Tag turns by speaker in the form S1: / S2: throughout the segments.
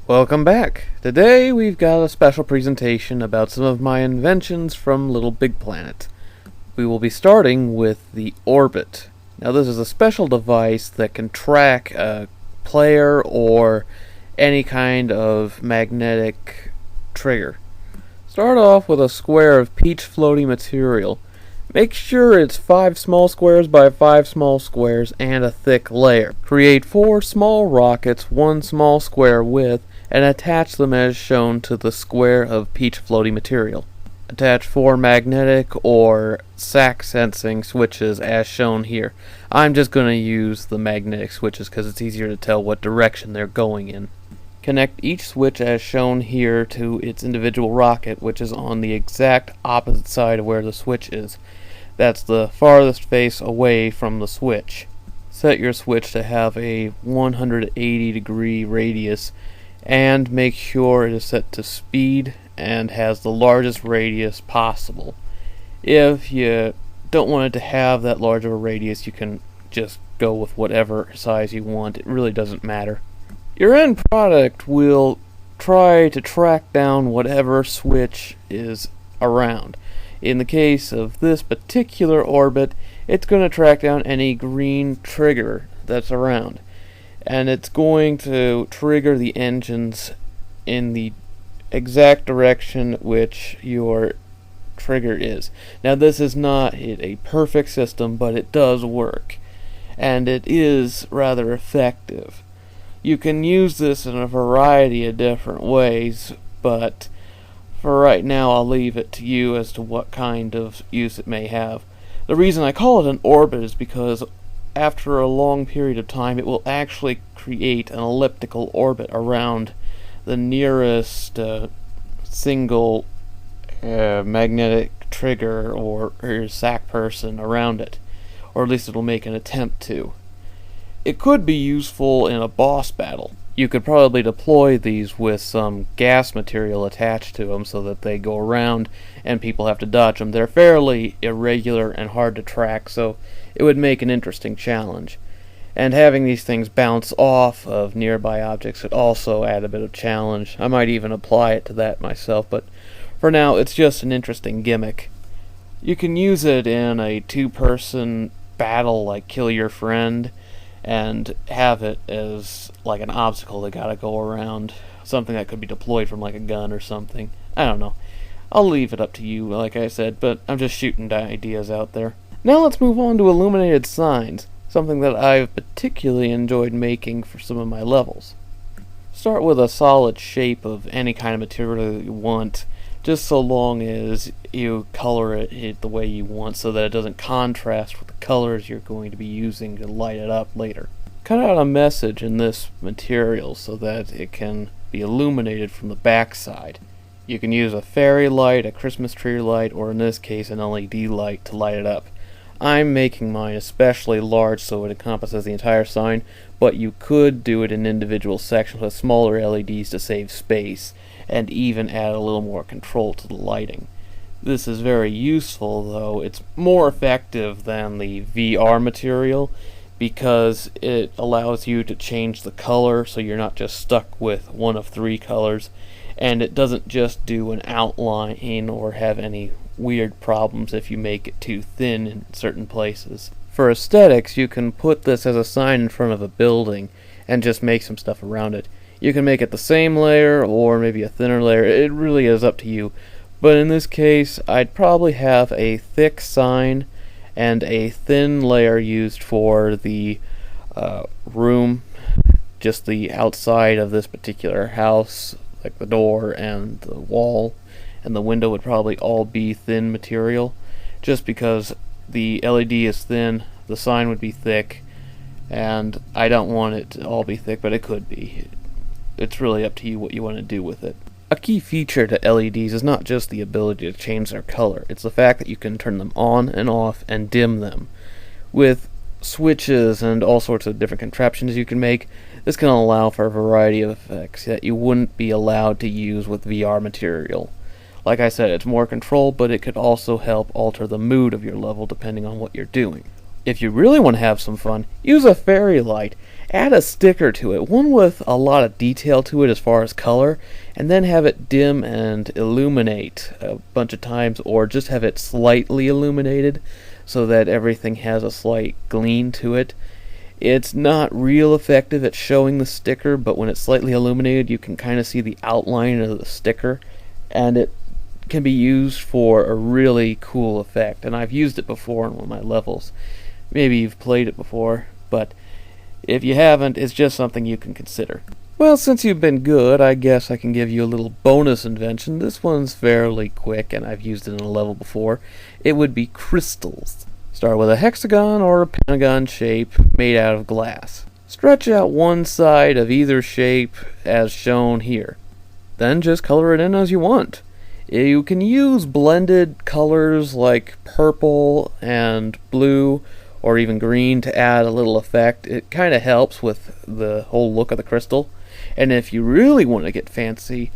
S1: Welcome back. Today we've got a special presentation about some of my inventions from Little Big Planet. We will be starting with the Orbit. Now this is a special device that can track a player or any kind of magnetic trigger. Start off with a square of peach floaty material. Make sure it's 5 small squares by 5 small squares and a thick layer. Create 4 small rockets, 1 small square width, and attach them as shown to the square of peach floaty material. Attach 4 magnetic or SAC sensing switches as shown here. I'm just going to use the magnetic switches because it's easier to tell what direction they're going in. Connect each switch as shown here to its individual rocket, which is on the exact opposite side of where the switch is. That's the farthest face away from the switch. Set your switch to have a 180-degree radius and make sure it is set to speed and has the largest radius possible. If you don't want it to have that large of a radius, you can just go with whatever size you want. It really doesn't matter. Your end product will try to track down whatever switch is around. In the case of this particular orbit, it's going to track down any green trigger that's around. And it's going to trigger the engines in the exact direction which your trigger is. Now this is not a perfect system, but it does work. And it is rather effective. You can use this in a variety of different ways, but for right now I'll leave it to you as to what kind of use it may have. The reason I call it an orbit is because after a long period of time, it will actually create an elliptical orbit around the nearest single magnetic trigger or SAC person around it, or at least it'll make an attempt to. It could be useful in a boss battle. You could probably deploy these with some gas material attached to them so that they go around and people have to dodge them. They're fairly irregular and hard to track, so it would make an interesting challenge. And having these things bounce off of nearby objects would also add a bit of challenge. I might even apply it to that myself, but for now it's just an interesting gimmick. You can use it in a 2-person battle like Kill Your Friend, and have it as like an obstacle they gotta go around. Something that could be deployed from like a gun or something. I don't know. I'll leave it up to you, like I said, but I'm just shooting ideas out there. Now let's move on to illuminated signs, something that I've particularly enjoyed making for some of my levels. Start with a solid shape of any kind of material that you want, just so long as you color it the way you want so that it doesn't contrast with the colors you're going to be using to light it up later. Cut out a message in this material so that it can be illuminated from the back side. You can use a fairy light, a Christmas tree light, or in this case an LED light to light it up. I'm making mine especially large so it encompasses the entire sign, but you could do it in individual sections with smaller LEDs to save space, and even add a little more control to the lighting. This is very useful, though it's more effective than the VR material because it allows you to change the color so you're not just stuck with one of 3 colors, and it doesn't just do an outline or have any weird problems if you make it too thin in certain places. For aesthetics, you can put this as a sign in front of a building and just make some stuff around it. You can make it the same layer or maybe a thinner layer. It really is up to you. But in this case, I'd probably have a thick sign and a thin layer used for the room, just the outside of this particular house, like the door and the wall and the window would probably all be thin material, just because the LED is thin, the sign would be thick, and I don't want it to all be thick, but it could be. It's really up to you what you want to do with it. A key feature to LEDs is not just the ability to change their color, it's the fact that you can turn them on and off and dim them. With switches and all sorts of different contraptions you can make, this can allow for a variety of effects that you wouldn't be allowed to use with VR material. Like I said, it's more control, but it could also help alter the mood of your level depending on what you're doing. If you really want to have some fun, use a fairy light add a sticker to it, one with a lot of detail to it as far as color, and then have it dim and illuminate a bunch of times, or just have it slightly illuminated so that everything has a slight gleam to it. It's not real effective at showing the sticker, but when it's slightly illuminated, you can kind of see the outline of the sticker, and it can be used for a really cool effect. And I've used it before in one of my levels. Maybe you've played it before, but if you haven't, it's just something you can consider. Well, since you've been good, I guess I can give you a little bonus invention. This one's fairly quick, and I've used it in a level before. It would be crystals. Start with a hexagon or a pentagon shape made out of glass. Stretch out one side of either shape as shown here. Then just color it in as you want. You can use blended colors like purple and blue or even green to add a little effect. It kind of helps with the whole look of the crystal. And if you really want to get fancy,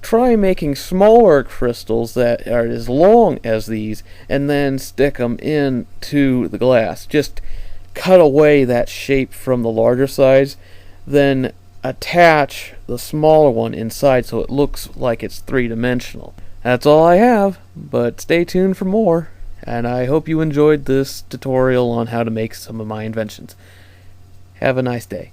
S1: try making smaller crystals that are as long as these and then stick them into the glass. Just cut away that shape from the larger size, then attach the smaller one inside so it looks like it's three-dimensional. That's all I have, but stay tuned for more, and I hope you enjoyed this tutorial on how to make some of my inventions. Have a nice day.